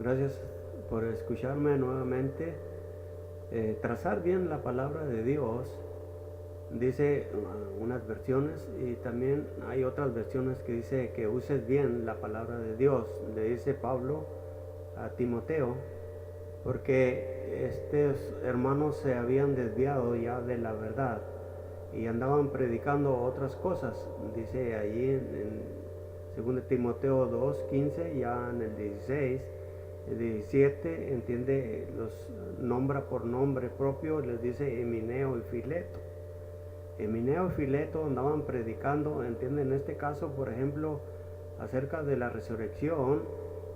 Gracias por escucharme nuevamente. Trazar bien la palabra de Dios, dice unas versiones, y también hay otras versiones que dice que uses bien la palabra de Dios. Le dice Pablo a Timoteo, porque estos hermanos se habían desviado ya de la verdad y andaban predicando otras cosas. Dice allí en 2 Timoteo 2:15, ya en el 16, el 17, entiende, los nombra por nombre propio, les dice Emineo y Fileto. Emineo y Fileto andaban predicando, entiende, en este caso, por ejemplo, acerca de la resurrección,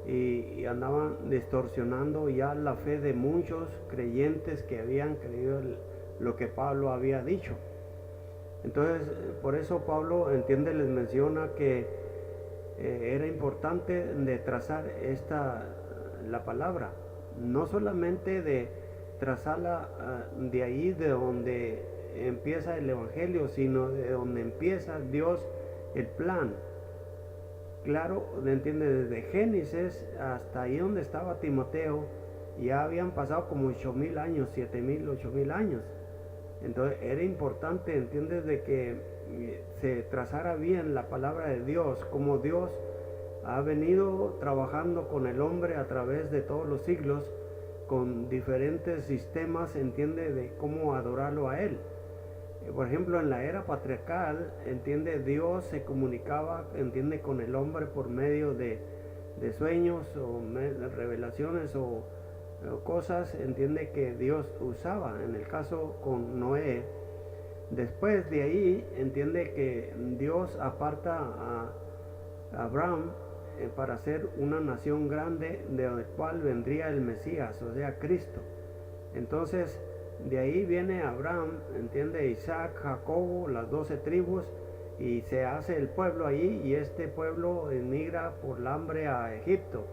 y andaban distorsionando ya la fe de muchos creyentes que habían creído lo que Pablo había dicho. Entonces, por eso Pablo, entiende, les menciona que era importante de trazar la palabra, no solamente de trazarla de ahí de donde empieza el evangelio, sino de donde empieza Dios el plan. Claro, entiende, desde Génesis hasta ahí donde estaba Timoteo, ya habían pasado como 8,000 años, 7,000, 8,000 años. Entonces era importante, entiendes, de que se trazara bien la palabra de Dios, como Dios ha venido trabajando con el hombre a través de todos los siglos, con diferentes sistemas, entiende, de cómo adorarlo a Él. Por ejemplo, en la era patriarcal, entiende, Dios se comunicaba, entiende, con el hombre por medio de sueños o revelaciones o cosas, entiende, que Dios usaba. En el caso con Noé, después de ahí, entiende que Dios aparta a Abraham para hacer una nación grande, de la cual vendría el Mesías, o sea, Cristo. Entonces, de ahí viene Abraham, entiende, Isaac, Jacobo, las 12 tribus, y se hace el pueblo ahí, y este pueblo emigra por el hambre a Egipto.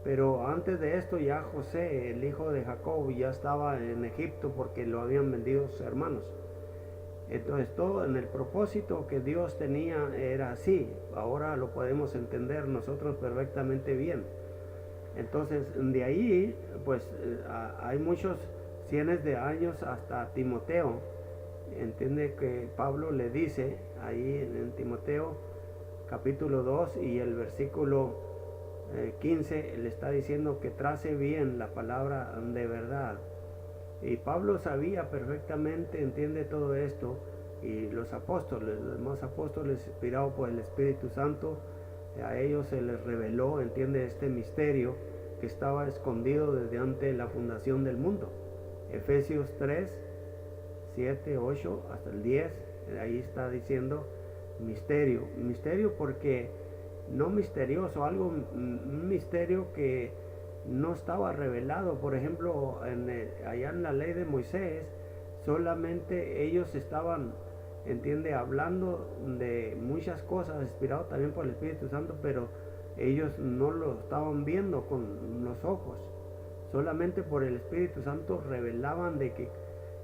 Pero antes de esto ya José, el hijo de Jacob, ya estaba en Egipto porque lo habían vendido sus hermanos. Entonces todo en el propósito que Dios tenía era así. Ahora lo podemos entender nosotros perfectamente bien. Entonces de ahí pues hay muchos cientos de años hasta Timoteo. Entiende que Pablo le dice ahí en Timoteo capítulo 2 y el versículo 15, le está diciendo que trace bien la palabra de verdad. Y Pablo sabía perfectamente, entiende, todo esto. Y los apóstoles, los demás apóstoles inspirados por el Espíritu Santo, a ellos se les reveló, entiende, este misterio que estaba escondido desde antes de la fundación del mundo. Efesios 3, 7, 8 hasta el 10, ahí está diciendo misterio. Misterio porque no misterioso, algo, un misterio que no estaba revelado. Por ejemplo, allá en la ley de Moisés, solamente ellos estaban, entiende, hablando de muchas cosas, inspirados también por el Espíritu Santo, pero ellos no lo estaban viendo con los ojos. Solamente por el Espíritu Santo revelaban de que,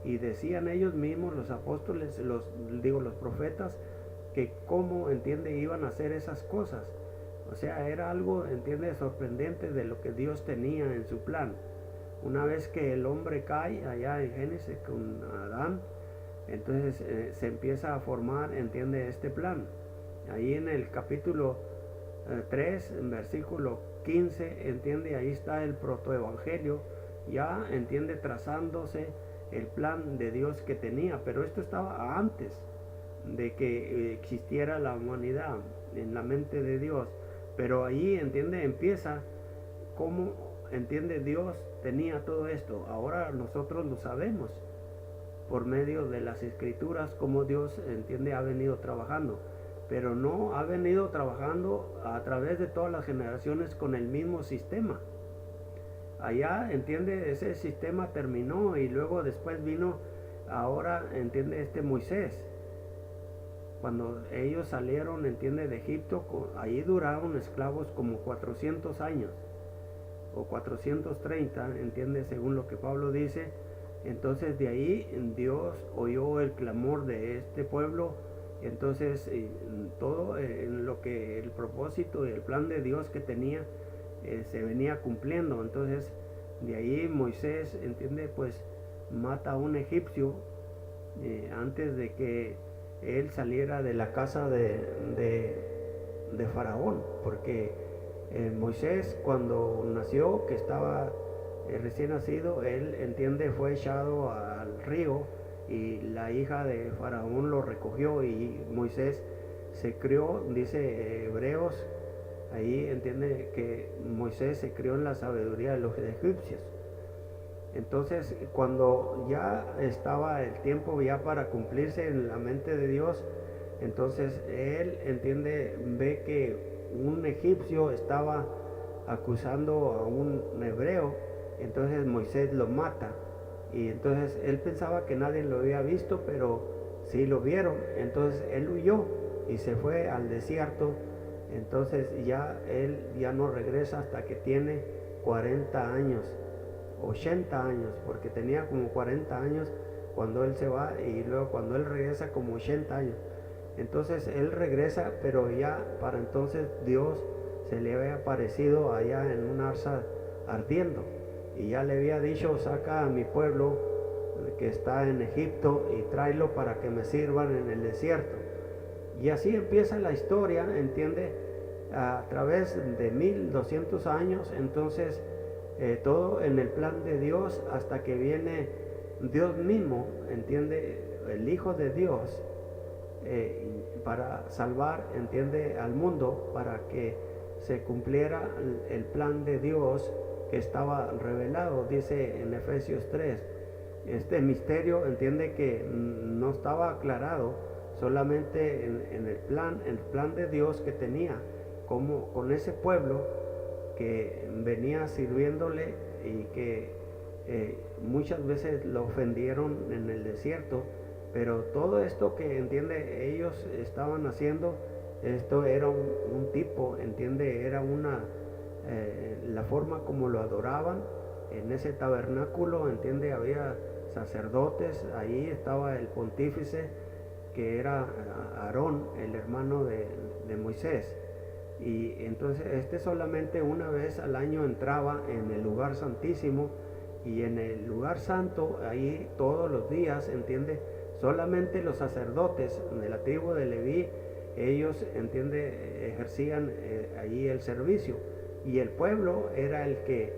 y decían ellos mismos, los apóstoles, los profetas, que cómo, entiende, iban a hacer esas cosas. O sea, era algo, entiende, sorprendente de lo que Dios tenía en su plan. Una vez que el hombre cae allá en Génesis con Adán, entonces se empieza a formar, entiende, este plan. Ahí en el capítulo 3, en versículo 15, entiende, ahí está el protoevangelio, ya, entiende, trazándose el plan de Dios que tenía. Pero esto estaba antes de que existiera la humanidad en la mente de Dios. Pero ahí, entiende, empieza cómo, entiende, Dios tenía todo esto. Ahora nosotros lo sabemos por medio de las escrituras, cómo Dios, entiende, ha venido trabajando. Pero no ha venido trabajando a través de todas las generaciones con el mismo sistema. Allá, entiende, ese sistema terminó y luego después vino, ahora, entiende, este Moisés. Cuando ellos salieron, entiende, de Egipto, ahí duraron esclavos como 400 años o 430, entiende, según lo que Pablo dice. Entonces de ahí Dios oyó el clamor de este pueblo. Entonces todo en lo que el propósito y el plan de Dios que tenía, se venía cumpliendo. Entonces de ahí Moisés, entiende, pues mata a un egipcio antes de que él saliera de la casa de Faraón, porque Moisés cuando nació, que estaba recién nacido, él, entiende, fue echado al río y la hija de Faraón lo recogió y Moisés se crió, dice Hebreos, ahí entiende que Moisés se crió en la sabiduría de los egipcios. Entonces cuando ya estaba el tiempo ya para cumplirse en la mente de Dios, entonces él, entiende, ve que un egipcio estaba acusando a un hebreo, entonces Moisés lo mata y entonces él pensaba que nadie lo había visto, pero sí lo vieron. Entonces él huyó y se fue al desierto. Entonces ya él ya no regresa hasta que tiene 40 años, 80 años, porque tenía como 40 años cuando él se va y luego cuando él regresa como 80 años. Entonces él regresa, pero ya para entonces Dios se le había aparecido allá en una zarza ardiendo y ya le había dicho: saca a mi pueblo que está en Egipto y tráelo para que me sirvan en el desierto. Y así empieza la historia, entiende, a través de 1200 años. Entonces todo en el plan de Dios, hasta que viene Dios mismo, entiende, el Hijo de Dios, para salvar, entiende, al mundo, para que se cumpliera el plan de Dios que estaba revelado. Dice en Efesios 3, este misterio, entiende, que no estaba aclarado solamente en el plan de Dios que tenía como con ese pueblo que venía sirviéndole y que muchas veces lo ofendieron en el desierto. Pero todo esto que, entiende, ellos estaban haciendo, esto era un tipo, entiende, era la forma como lo adoraban en ese tabernáculo, entiende, había sacerdotes, ahí estaba el pontífice que era Aarón, el hermano de Moisés. Y entonces solamente una vez al año entraba en el lugar santísimo, y en el lugar santo, ahí todos los días, entiende, solamente los sacerdotes de la tribu de Leví, ellos, entiende, ejercían allí el servicio, y el pueblo era el que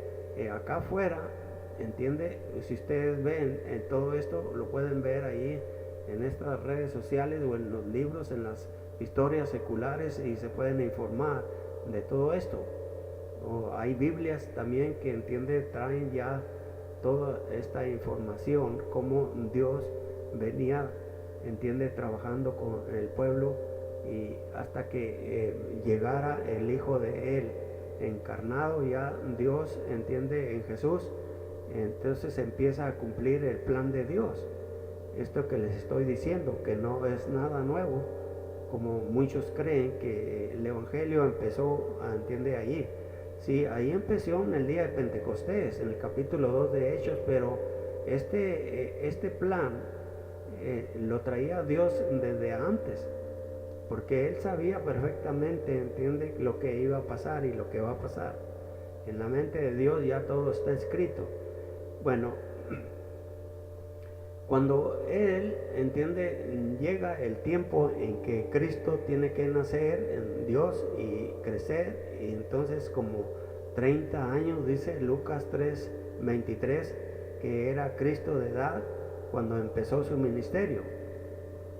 acá afuera, entiende. Si ustedes ven todo esto, lo pueden ver ahí en estas redes sociales o en los libros, en las historias seculares, y se pueden informar de todo esto. Hay Biblias también que, entiende, traen ya toda esta información, cómo Dios venía, entiende, trabajando con el pueblo, y hasta que llegara el Hijo de él encarnado, ya Dios, entiende, en Jesús. Entonces empieza a cumplir el plan de Dios. Esto que les estoy diciendo, que no es nada nuevo, como muchos creen que el Evangelio empezó, entiende, allí. Sí, ahí empezó en el día de Pentecostés, en el capítulo 2 de Hechos, pero este plan lo traía Dios desde antes, porque Él sabía perfectamente, entiende, lo que iba a pasar y lo que va a pasar. En la mente de Dios ya todo está escrito. Bueno, cuando Él, entiende, llega el tiempo en que Cristo tiene que nacer en Dios y crecer, y entonces como 30 años, dice Lucas 3:23, que era Cristo de edad cuando empezó su ministerio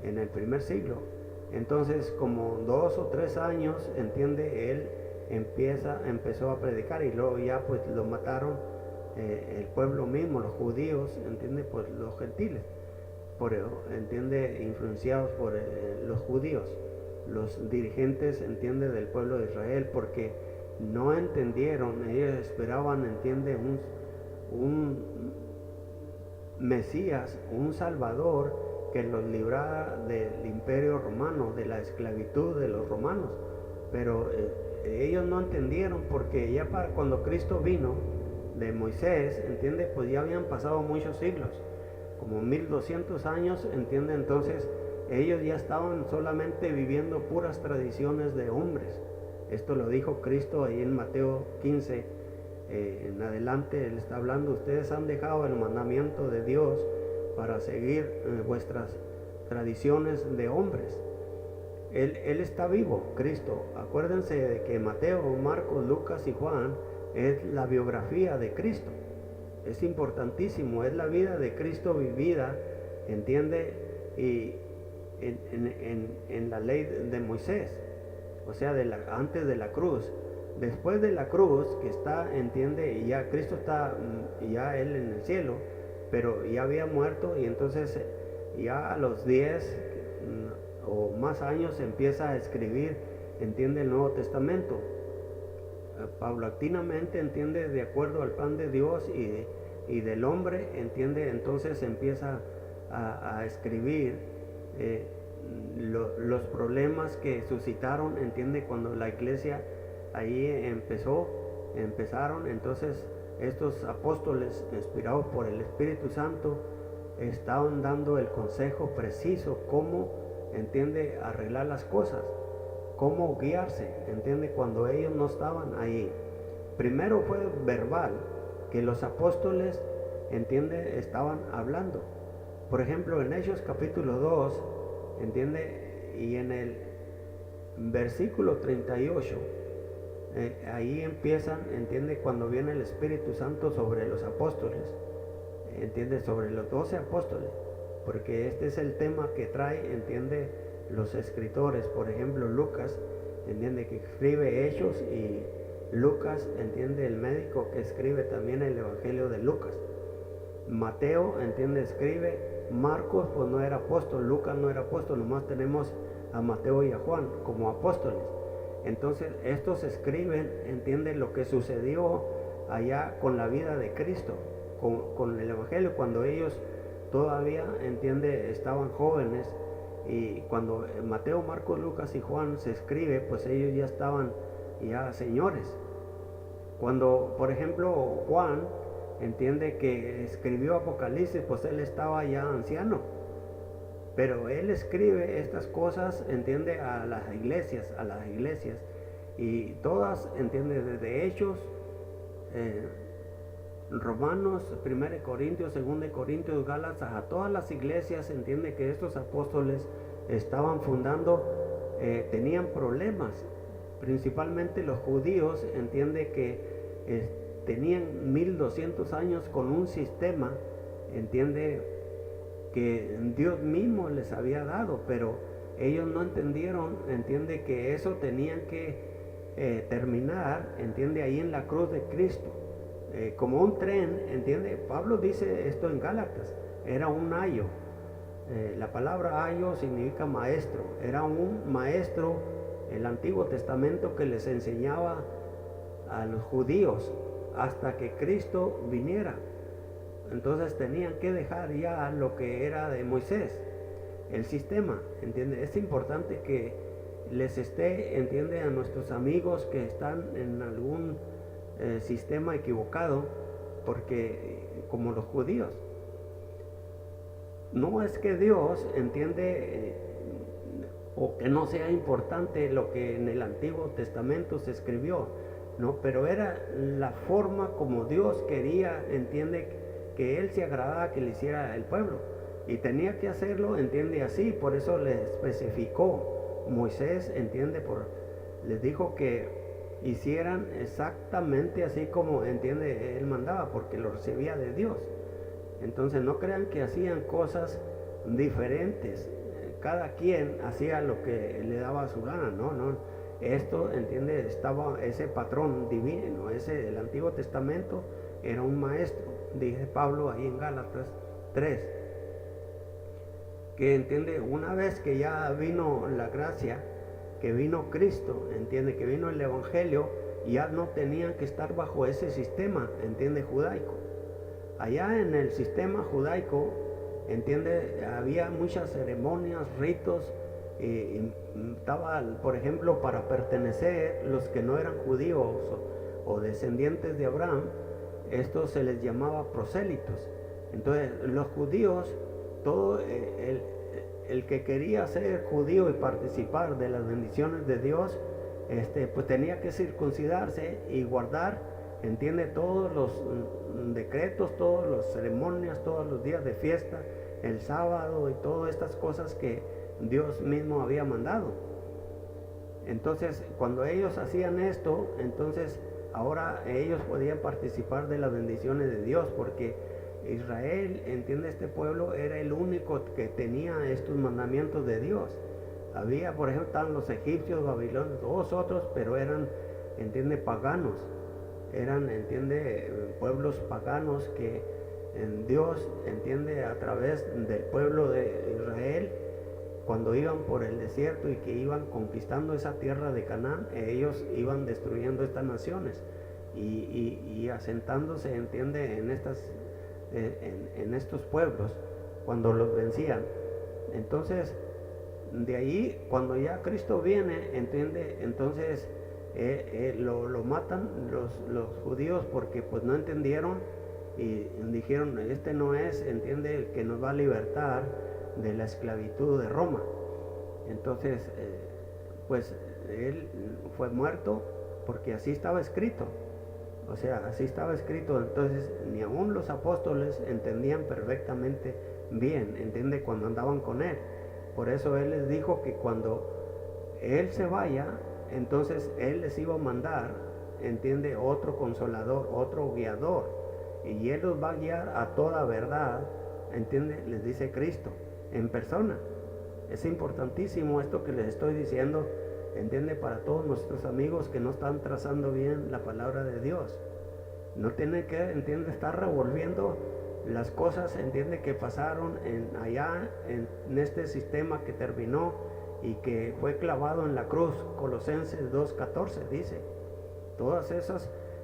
en el primer siglo. Entonces como 2 o 3 años, entiende, Él empezó a predicar, y luego ya pues lo mataron el pueblo mismo, los judíos, entiende, pues los gentiles, entiende, influenciados por los judíos, los dirigentes, entiende, del pueblo de Israel, porque no entendieron. Ellos esperaban, entiende, un Mesías, un Salvador que los librara del imperio romano, de la esclavitud de los romanos, pero ellos no entendieron, porque ya cuando Cristo vino de Moisés, entiende, pues ya habían pasado muchos siglos, como 1200 años, entiende. Entonces ellos ya estaban solamente viviendo puras tradiciones de hombres, Esto lo dijo Cristo ahí en Mateo 15, en adelante. Él está hablando: ustedes han dejado el mandamiento de Dios para seguir vuestras tradiciones de hombres. Él está vivo, Cristo. Acuérdense de que Mateo, Marcos, Lucas y Juan es la biografía de Cristo. Es importantísimo, es la vida de Cristo vivida, ¿entiende? Y en la ley de Moisés, o sea, antes de la cruz. Después de la cruz, que está, ¿entiende? Y ya Cristo está, ya Él en el cielo, pero ya había muerto, y entonces ya a los 10 o más años empieza a escribir, ¿entiende? El Nuevo Testamento. Paulatinamente, ¿entiende? De acuerdo al plan de Dios y del hombre, ¿entiende? Entonces empieza a escribir los problemas que suscitaron, ¿entiende? Cuando la iglesia ahí empezaron. Entonces estos apóstoles, inspirados por el Espíritu Santo, estaban dando el consejo preciso, cómo, ¿entiende?, arreglar las cosas, cómo guiarse, ¿entiende?, cuando ellos no estaban ahí. Primero fue verbal, que los apóstoles, ¿entiende?, estaban hablando. Por ejemplo, en Hechos capítulo 2, ¿entiende?, y en el versículo 38, ahí empiezan, ¿entiende?, cuando viene el Espíritu Santo sobre los apóstoles, ¿entiende?, sobre los 12 apóstoles, porque este es el tema que trae, ¿entiende?, los escritores. Por ejemplo, Lucas, ¿entiende?, que escribe Hechos, y Lucas, ¿entiende?, el médico que escribe también el Evangelio de Lucas. Mateo, ¿entiende?, escribe. Marcos, pues no era apóstol. Lucas no era apóstol. Nomás tenemos a Mateo y a Juan como apóstoles. Entonces estos escriben, ¿entiende?, lo que sucedió allá con la vida de Cristo, con el Evangelio, cuando ellos todavía, ¿entiende?, estaban jóvenes. Y cuando Mateo, Marcos, Lucas y Juan se escribe, pues ellos ya estaban ya señores. Cuando, por ejemplo, Juan, entiende, que escribió Apocalipsis, pues él estaba ya anciano, pero él escribe estas cosas, entiende, a las iglesias, y todas, entiende, desde Hechos, Romanos, 1 Corintios, 2 Corintios, Gálatas, a todas las iglesias, entiende, que estos apóstoles estaban fundando, tenían problemas. Principalmente los judíos, entiende, que tenían 1200 años con un sistema, entiende, que Dios mismo les había dado, pero ellos no entendieron, entiende, que eso tenían que terminar, entiende, ahí en la cruz de Cristo. Como un tren, entiende. Pablo dice esto en Gálatas: era un ayo. La palabra ayo significa maestro. Era un maestro, el Antiguo Testamento, que les enseñaba a los judíos hasta que Cristo viniera. Entonces tenían que dejar ya lo que era de Moisés, el sistema, ¿entiende? Es importante que les esté, entiende, a nuestros amigos que están en algún sistema equivocado, porque como los judíos, no es que Dios, entiende, o que no sea importante lo que en el Antiguo Testamento se escribió, no, pero era la forma como Dios quería, entiende, que Él se agradaba que le hiciera el pueblo, y tenía que hacerlo, entiende, así. Por eso le especificó Moisés, entiende, les dijo que hicieran exactamente así como, entiende, Él mandaba, porque lo recibía de Dios. Entonces no crean que hacían cosas diferentes, cada quien hacía lo que le daba su gana, no. Esto, entiende, estaba ese patrón divino, el Antiguo Testamento era un maestro, dice Pablo ahí en Gálatas 3, que, entiende, una vez que ya vino la gracia, que vino Cristo, entiende, que vino el Evangelio, ya no tenían que estar bajo ese sistema, entiende, judaico. Allá en el sistema judaico, entiende, había muchas ceremonias, ritos, y estaba, por ejemplo, para pertenecer, los que no eran judíos o descendientes de Abraham, esto se les llamaba prosélitos. Entonces los judíos, todo el que quería ser judío y participar de las bendiciones de Dios, pues tenía que circuncidarse y guardar, entiende, todos los decretos, todas las ceremonias, todos los días de fiesta, el sábado y todas estas cosas que Dios mismo había mandado. Entonces, cuando ellos hacían esto, entonces ahora ellos podían participar de las bendiciones de Dios, porque Israel, entiende, este pueblo era el único que tenía estos mandamientos de Dios. Había, por ejemplo, estaban los egipcios, babilonios, todos otros, pero eran, entiende, paganos. Eran, entiende, pueblos paganos que en Dios, entiende, a través del pueblo de Israel, cuando iban por el desierto y que iban conquistando esa tierra de Canaán, ellos iban destruyendo estas naciones y asentándose, entiende, en estos pueblos cuando los vencían. Entonces, de ahí, cuando ya Cristo viene, entiende, entonces lo matan los judíos, porque pues no entendieron y dijeron, este no es, entiende, el que nos va a libertar de la esclavitud de Roma. Entonces, pues él fue muerto, porque así estaba escrito. O sea, así estaba escrito. Entonces, ni aún los apóstoles entendían perfectamente bien, entiende, cuando andaban con él. Por eso él les dijo que cuando él se vaya, entonces él les iba a mandar, entiende, otro consolador, otro guiador, y él los va a guiar a toda verdad, entiende, les dice Cristo en persona. Es importantísimo esto que les estoy diciendo, entiende, para todos nuestros amigos que no están trazando bien la palabra de Dios. No tienen que, entiende, estar revolviendo las cosas, entiende, que pasaron allá en este sistema que terminó y que fue clavado en la cruz. Colosenses 2:14 dice,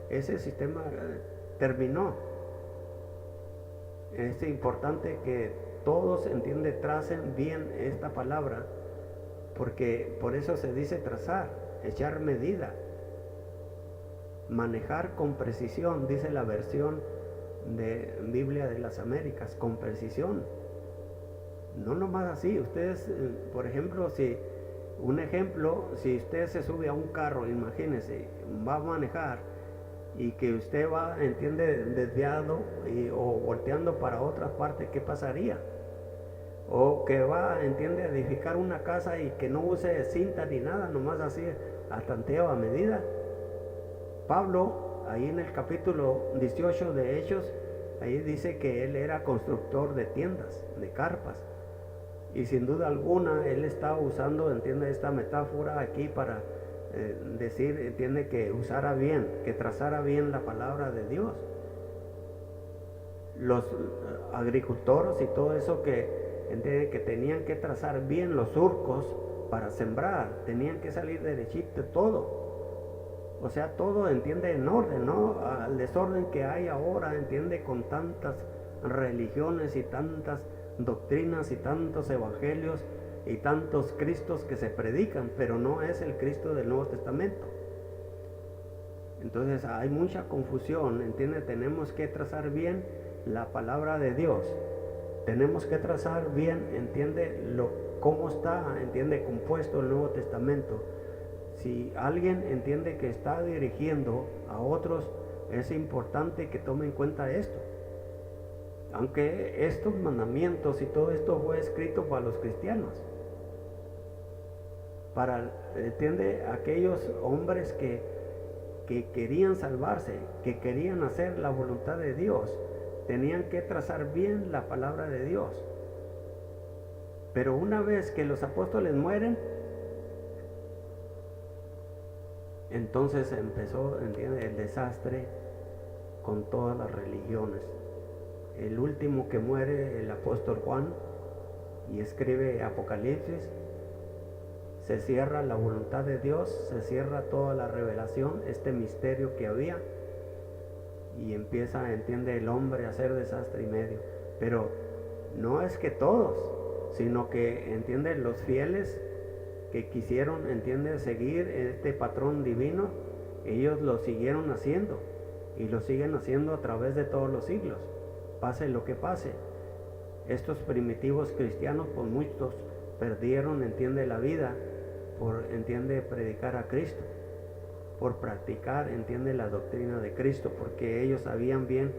ese sistema terminó. Es importante que todos, entiende, tracen bien esta palabra, porque por eso se dice trazar, echar medida, manejar con precisión, dice la versión de Biblia de las Américas, con precisión. No nomás así. Ustedes, por ejemplo, si usted se sube a un carro, imagínese, va a manejar y que usted va, entiende, desviado o volteando para otra parte, ¿qué pasaría? O que va, entiende, a edificar una casa y que no use cinta ni nada, nomás así a tanteo, a medida. Pablo, ahí en el capítulo 18 de Hechos, ahí dice que él era constructor de tiendas, de carpas. Y sin duda alguna, él está usando, entiende, esta metáfora aquí para decir, entiende, que usara bien, que trazara bien la palabra de Dios. Los agricultores y todo eso entiende, que tenían que trazar bien los surcos para sembrar, tenían que salir derechito todo. O sea, todo, entiende, en orden, ¿no? Al desorden que hay ahora, entiende, con tantas religiones y tantas doctrinas y tantos evangelios y tantos Cristos que se predican, pero no es el Cristo del Nuevo Testamento. Entonces hay mucha confusión, entiende, tenemos que trazar bien la palabra de Dios. Tenemos que trazar bien, entiende, cómo está, entiende, compuesto el Nuevo Testamento. Si alguien, entiende, que está dirigiendo a otros, es importante que tome en cuenta esto. Aunque estos mandamientos y todo esto fue escrito para los cristianos, para, entiende, aquellos hombres que querían salvarse, que querían hacer la voluntad de Dios, tenían que trazar bien la palabra de Dios. Pero una vez que los apóstoles mueren, entonces empezó, entiende, el desastre con todas las religiones. El último que muere, el apóstol Juan, y escribe Apocalipsis, se cierra la voluntad de Dios, se cierra toda la revelación, este misterio que había, y empieza, entiende, el hombre a hacer desastre y medio. Pero no es que todos, sino que, entiende, los fieles que quisieron, entiende, seguir este patrón divino, ellos lo siguieron haciendo y lo siguen haciendo a través de todos los siglos, pase lo que pase. Estos primitivos cristianos, pues muchos perdieron, entiende, la vida por, entiende, predicar a Cristo, por practicar, entiende, la doctrina de Cristo, porque ellos sabían bien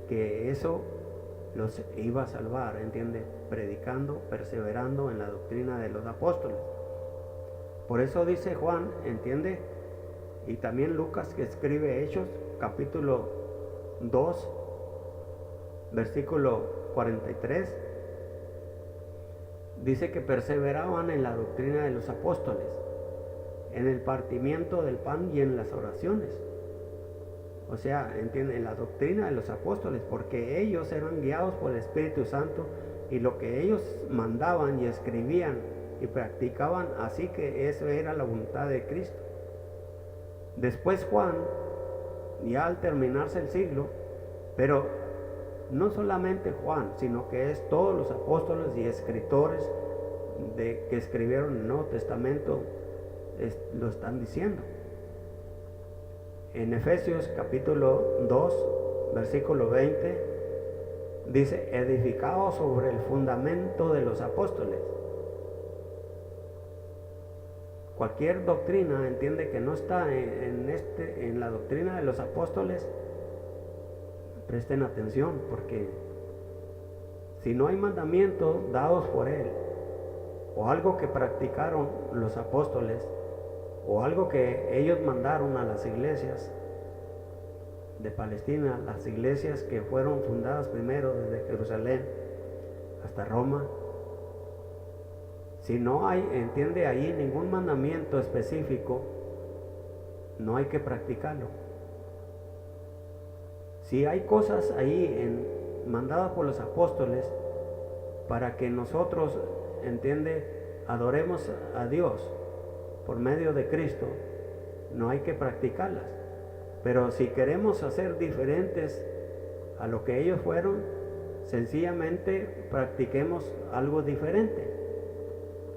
que eso los iba a salvar, entiende, predicando, perseverando en la doctrina de los apóstoles. Por eso dice Juan, entiende, y también Lucas, que escribe Hechos, capítulo 2, versículo 43, dice que perseveraban en la doctrina de los apóstoles, en el partimiento del pan y en las oraciones. O sea, entienden, en la doctrina de los apóstoles, porque ellos eran guiados por el Espíritu Santo y lo que ellos mandaban y escribían y practicaban, así que eso era la voluntad de Cristo. Después Juan, ya al terminarse el siglo, pero no solamente Juan, sino que es todos los apóstoles y escritores que escribieron el Nuevo Testamento, lo están diciendo. En Efesios capítulo 2, versículo 20, dice, edificados sobre el fundamento de los apóstoles. Cualquier doctrina, entiende, que no está en la doctrina de los apóstoles, presten atención, porque si no hay mandamientos dados por él, o algo que practicaron los apóstoles, o algo que ellos mandaron a las iglesias de Palestina, las iglesias que fueron fundadas primero desde Jerusalén hasta Roma, si no hay, entiende, ahí ningún mandamiento específico, no hay que practicarlo. Si hay cosas ahí mandadas por los apóstoles para que nosotros, entiende, adoremos a Dios por medio de Cristo, no hay que practicarlas. Pero si queremos hacer diferentes a lo que ellos fueron, sencillamente practiquemos algo diferente.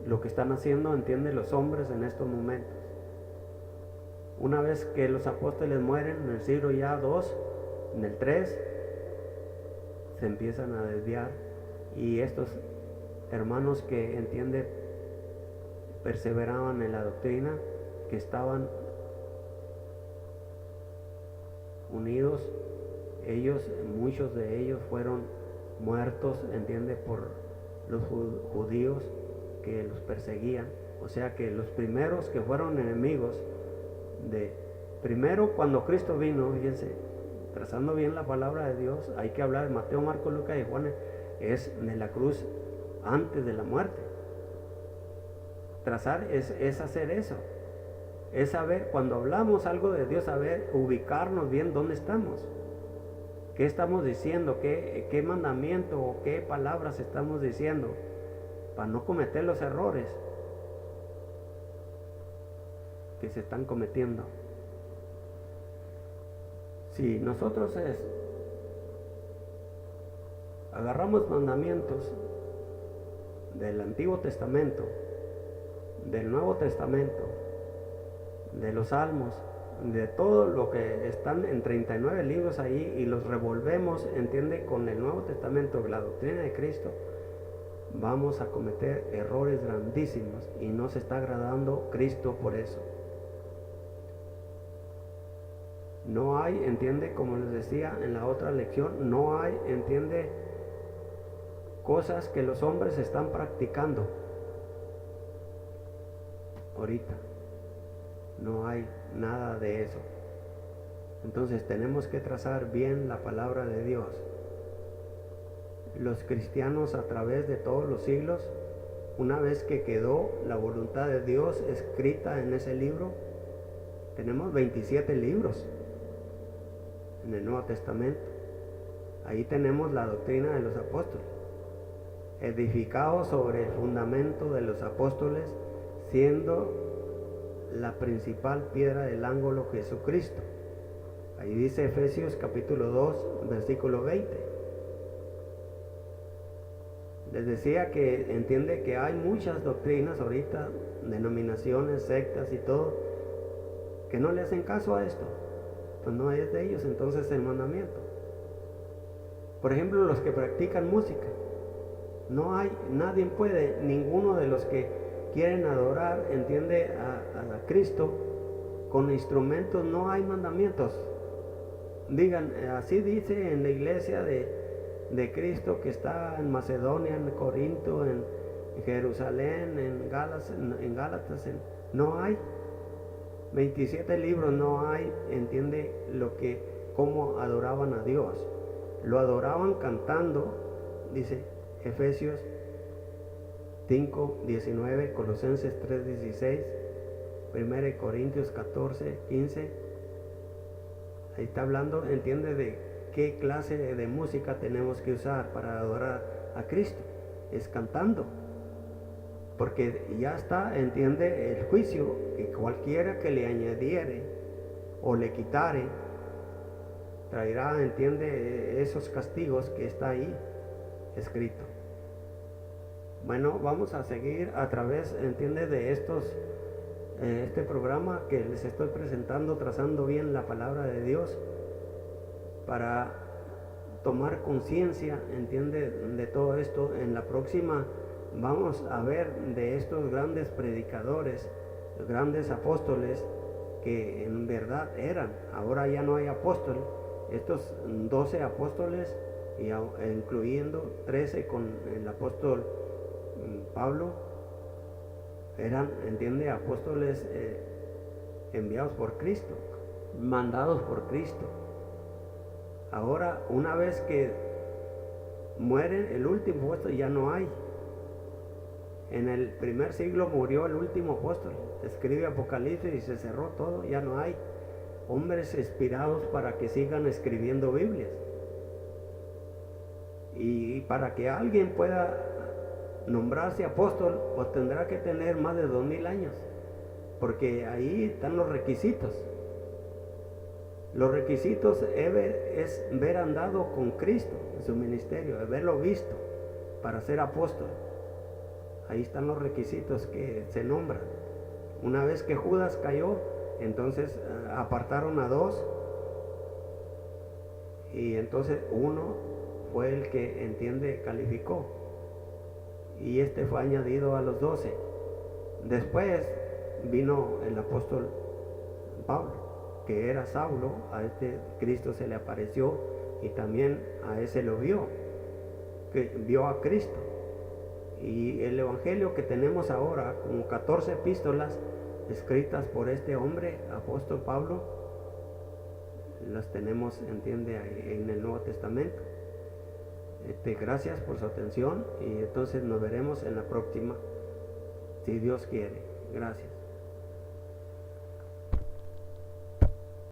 Lo que están haciendo, entiende, los hombres en estos momentos. Una vez que los apóstoles mueren en el siglo ya 2, en el 3, se empiezan a desviar, y estos hermanos que, entiende, perseveraban en la doctrina, que estaban unidos, muchos de ellos fueron muertos, entiende, por los judíos que los perseguían. O sea que los primeros que fueron enemigos primero cuando Cristo vino, fíjense, trazando bien la palabra de Dios, hay que hablar de Mateo, Marcos, Lucas y Juan, es de la cruz antes de la muerte. Trazar es hacer eso, es saber, cuando hablamos algo de Dios, saber ubicarnos bien dónde estamos, qué estamos diciendo, qué mandamiento o qué palabras estamos diciendo, para no cometer los errores que se están cometiendo. Si nosotros agarramos mandamientos del Antiguo Testamento, del Nuevo Testamento, de los Salmos, de todo lo que están en 39 libros ahí, y los revolvemos, entiende, con el Nuevo Testamento, la doctrina de Cristo, vamos a cometer errores grandísimos, y no se está agradando Cristo por eso. No hay, entiende, como les decía en la otra lección, no hay, entiende, cosas que los hombres están practicando ahorita. No hay nada de eso. Entonces tenemos que trazar bien la palabra de Dios. Los cristianos, a través de todos los siglos, una vez que quedó la voluntad de Dios escrita en ese libro, tenemos 27 libros en el Nuevo Testamento. Ahí tenemos la doctrina de los apóstoles, edificados sobre el fundamento de los apóstoles, siendo la principal piedra del ángulo Jesucristo. Ahí dice Efesios capítulo 2, versículo 20. Les decía que entiende que hay muchas doctrinas ahorita, denominaciones, sectas y todo, que no le hacen caso a esto. Pues no es de ellos entonces el mandamiento. Por ejemplo, los que practican música, nadie puede, ninguno de los que quieren adorar, entiende, a Cristo con instrumentos, no hay mandamientos. Digan, así dice en la iglesia de Cristo que está en Macedonia, en Corinto, en Jerusalén, en Gálatas, no hay 27 libros, no hay, entiende, cómo adoraban a Dios. Lo adoraban cantando, dice Efesios 5:19, Colosenses 3:16, 1 Corintios 14:15. Ahí está hablando, entiende, de qué clase de música tenemos que usar para adorar a Cristo. Es cantando. Porque ya está, entiende, el juicio, que cualquiera que le añadiere o le quitare, traerá, entiende, esos castigos que está ahí escrito. Bueno, vamos a seguir a través, entiende, de este programa que les estoy presentando, trazando bien la palabra de Dios para tomar conciencia, entiende, de todo esto. En la próxima vamos a ver de estos grandes predicadores, grandes apóstoles que en verdad eran. Ahora ya no hay apóstol. Estos 12 apóstoles, incluyendo 13 con el apóstol Pablo, eran, entiende, apóstoles enviados por Cristo, mandados por Cristo. Ahora, una vez que mueren, el último apóstol ya no hay. En el primer siglo murió el último apóstol, escribe Apocalipsis y se cerró todo, ya no hay hombres inspirados para que sigan escribiendo Biblias. Y para que alguien pueda nombrarse apóstol, pues tendrá que tener más de 2000 años, porque ahí están los requisitos. Los requisitos es ver andado con Cristo en su ministerio, haberlo visto para ser apóstol. Ahí están los requisitos que se nombran. Una vez que Judas cayó, entonces apartaron a 2, y entonces uno fue el que, entiende, calificó, y este fue añadido a los 12. Después vino el apóstol Pablo, que era Saulo. A este Cristo se le apareció, y también a ese lo vio, que vio a Cristo. Y el evangelio que tenemos ahora, como 14 epístolas escritas por este hombre, apóstol Pablo, las tenemos, entiende, en el Nuevo Testamento. Gracias por su atención, y entonces nos veremos en la próxima, si Dios quiere. Gracias.